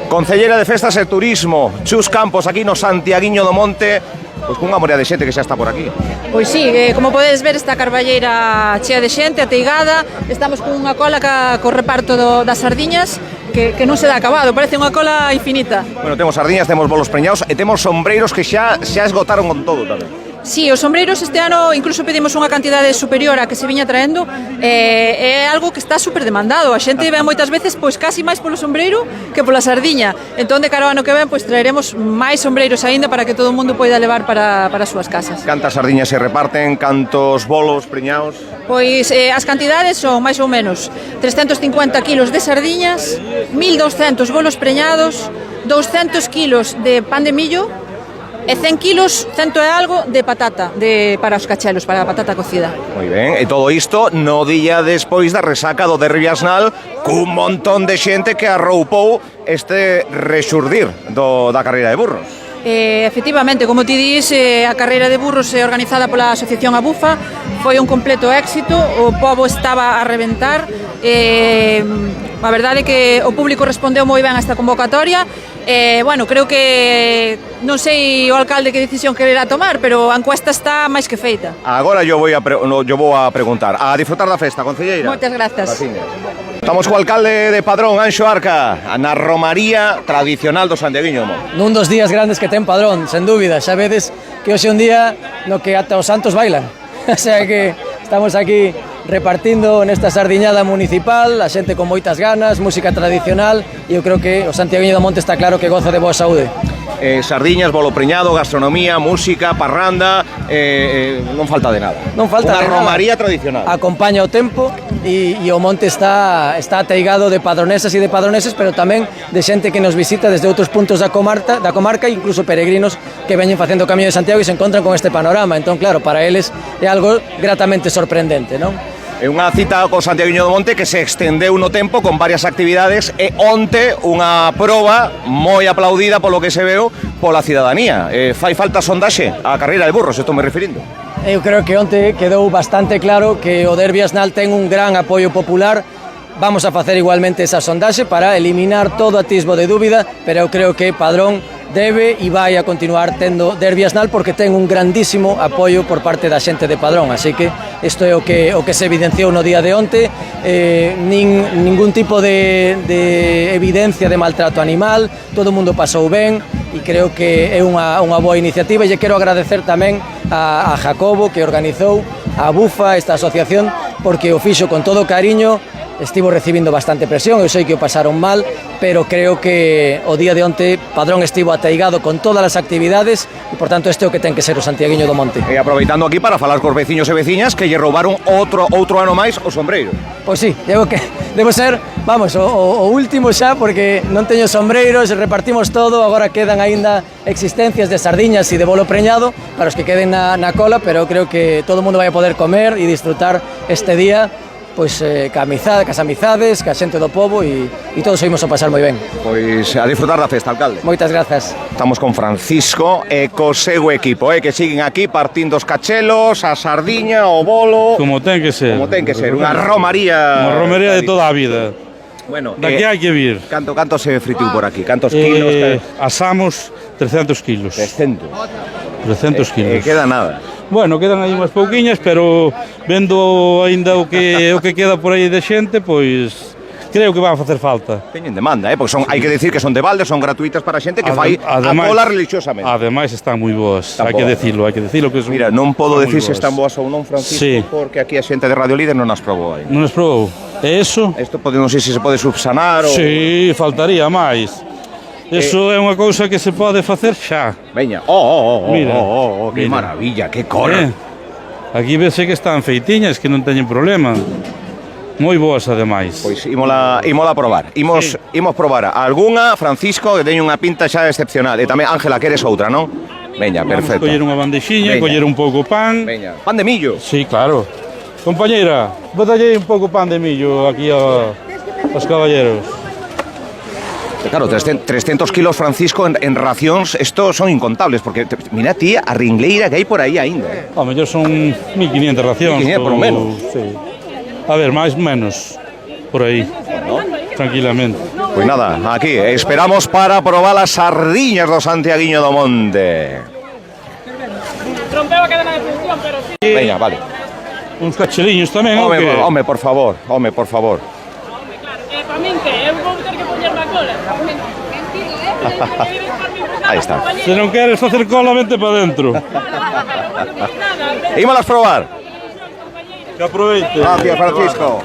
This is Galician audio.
Concelleira de Festas e Turismo, Chus Campos, aquí no Santiaguiño do Monte, pois cunha morea de xente que xa está por aquí. Pois sí, como podedes ver, esta carballeira chea de xente, ateigada. Estamos con unha cola co reparto das sardiñas que non se dá acabado, parece unha cola infinita. Bueno, temos sardiñas, temos bolos preñados e temos sombreiros que xa esgotaron con todo tamén. Sí, os sombreiros este ano incluso pedimos unha cantidade superior a que se viña traendo. É algo que está super demandado. A xente ven moitas veces pois casi máis polo sombreiro que pola sardiña. Entón, de cara ao ano que ven, pois traeremos máis sombreiros aínda para que todo o mundo poida levar para as súas casas. Cantas sardiñas se reparten? Cantos bolos preñados? Pois as cantidades son máis ou menos 350 kilos de sardiñas, 1200 bolos preñados, 200 kilos de pan de millo e 100 kilos, 100 e algo, de patata para os cachelos, para a patata cocida. Moi ben, e todo isto no día despois da resaca do Derbi Asnal, cun montón de xente que arroupou este rexurdir da carreira de burros. Efectivamente, como ti dis, a carreira de burros organizada pola Asociación Abufa foi un completo éxito, o pobo estaba a reventar, a verdade é que o público respondeu moi ben a esta convocatoria. Bueno, creo que non sei o alcalde que decisión quererá tomar, pero a encuesta está máis que feita. Agora yo vou a preguntar. A disfrutar da festa, concelleira. Moitas grazas. Estamos co alcalde de Padrón, Anxo Arca, na romaría tradicional do Santiaguiño do Monte. Nun dos días grandes que ten Padrón, sen dúbida. Xa vedes que hoxe é un día no que ata os santos bailan. O sea que estamos aquí repartindo nesta sardiñada municipal, a xente con moitas ganas, música tradicional, e eu creo que o Santiaguiño do Monte está claro que goza de boa saúde. Sardiñas, bolo preñado, gastronomía, música, parranda, non falta de nada. Non falta de nada. Unha romaría tradicional. Acompaña o tempo e o monte está ateigado de padronesas e de padroneses, pero tamén de xente que nos visita desde outros puntos da comarca e incluso peregrinos que veñen facendo o Camiño de Santiago e se encontran con este panorama. Entón, claro, para eles é algo gratamente sorprendente, non? É unha cita co Santiaguiño do Monte que se extendeu no tempo con varias actividades e onte unha proba moi aplaudida polo que se veu pola cidadanía. Fai falta sondaxe á carreira de burros, estou me referindo. Eu creo que onte quedou bastante claro que o Derbi Asnal ten un gran apoio popular. Vamos a facer igualmente esa sondaxe para eliminar todo atisbo de dúbida, pero eu creo que Padrón debe e vai a continuar tendo Derbi Asnal porque ten un grandísimo apoio por parte da xente de Padrón, así que isto é o que se evidenciou no día de onte. Ningún tipo de evidencia de maltrato animal, todo o mundo pasou ben e creo que é unha boa iniciativa, e lle quero agradecer tamén a Jacobo que organizou a Bufa, esta asociación, porque o fixo con todo cariño. Estivo recibindo bastante presión, eu sei que o pasaron mal, pero creo que o día de onte Padrón estivo ateigado con todas as actividades e, por tanto, este é o que ten que ser o Santiaguiño do Monte. E aproveitando aquí para falar cos veciños e veciñas que lle roubaron outro ano máis o sombreiro. Pois sí, debo ser, vamos, o último xa, porque non teño sombreiros, repartimos todo, agora quedan aínda existencias de sardiñas e de bolo preñado para os que queden na cola, pero creo que todo o mundo vai a poder comer e disfrutar este día pois cas amizades, ca xente do pobo e todos oímos a pasar moi ben. Pois a disfrutar da festa, alcalde. Moitas grazas. Estamos con Francisco e co seu equipo, que siguen aquí partindo os cachelos, a sardiña, o bolo. Como ten que ser. Como ten que ser, unha romaría. Unha romaría de toda a vida. Bueno, daqui hai que vir. Canto se fritiu por aquí? Cantos kilos? Asamos 300 kilos. 300 kilos. Queda nada. Bueno, quedan aí unhas pouquiñas, pero vendo aínda o que queda por aí de xente, pois creo que van a facer falta. Teñen demanda, porque hai que decir que son de balde, son gratuitas para a xente que fai a cola religiosamente. Ademais están moi boas, hai que decirlo que son. Mira, non podo decir se están boas ou non, Francisco, sí, porque aquí a xente de Radio Líder non as probou aí. Non as probou. E iso? Isto non sei se se pode subsanar ou... Sí, faltaría máis. Eso é unha cousa que se pode facer xa. Veña, que maravilla, que cor. Aquí vese que están feitiñas, que non teñen problema. Moi boas, ademais. Pois imola probar. Imos probar algunha, Francisco, que teñe unha pinta xa excepcional. E tamén, Ángela, queres outra, non? Veña, perfecto. Vamos coller unha bandexiña, coller un pouco pan. Veña, pan de millo. Sí, claro. Compañeira, botalle un pouco pan de millo aquí aos caballeros. Claro, 300 kilos, Francisco, en racións, estos son incontables, porque mira ti a ringleira que hai por aí aínda. A mellor son 1500 racións. 1500 por lo menos. Sí. A ver, máis menos, por aí, tranquilamente. Pois nada, aquí esperamos para probar as sardiñas do Santiaguiño do Monte. Rompeu a cadena de función, pero sí. Veña, vale. Uns cacheliños tamén, o Home, que? home, por favor, home, por favor. Claro, para min que eu vou ter que poñer na cola. Aí está. Se non queres facer cola, vente para dentro. Ímolas probar. Que aproveite. Gracias, Francisco.